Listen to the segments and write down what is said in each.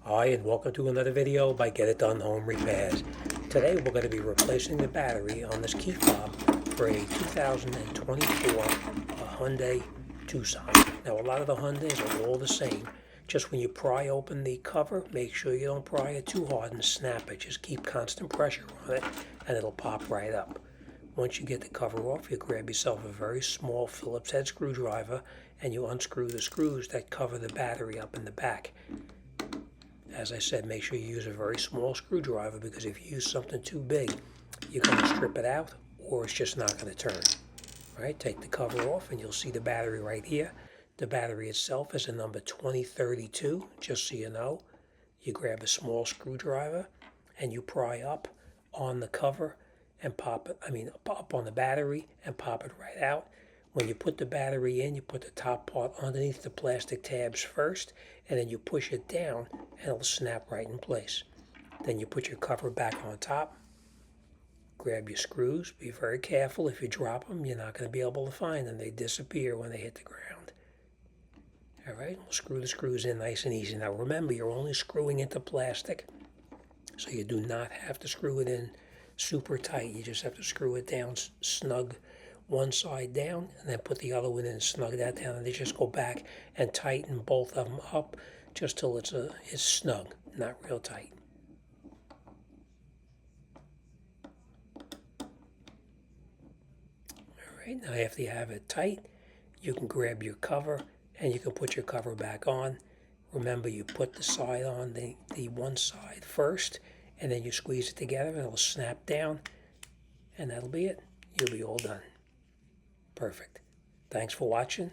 Hi, and welcome to another video by Get It Done Home Repairs. Today we're going to be replacing the battery on this key fob for a 2024 Hyundai Tucson. Now, a lot of the Hyundais are all the same. Just when you pry open the cover, make sure you don't pry it too hard and snap it. Just keep constant pressure on it and it'll pop right up. Once you get the cover off, you grab yourself a very small Phillips head screwdriver and you unscrew the screws that cover the battery up in the back. As I said, make sure you use a very small screwdriver because if you use something too big, you're going to strip it out or it's just not going to turn. All right, take the cover off and you'll see the battery right here. The battery itself is a number 2032, just so you know. You grab a small screwdriver and you pry up on the cover and pop it, up on the battery and pop it right out. When you put the battery in, you put the top part underneath the plastic tabs first, and then you push it down and it'll snap right in place. Then you put your cover back on top, grab your screws, be very careful. If you drop them, you're not going to be able to find them. They disappear when they hit the ground. All right, we'll screw the screws in nice and easy. Now remember, you're only screwing into plastic, so you do not have to screw it in super tight. You just have to screw it down snug one side down and then put the other one in and snug that down, and they just go back and tighten both of them up just till it's snug, not real tight. All right, now after you have it tight, you can grab your cover and you can put your cover back on. Remember, you put the side on, the one side first, and then you squeeze it together and it'll snap down, and that'll be it. You'll be all done. Perfect. Thanks for watching,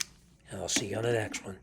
and I'll see you on the next one.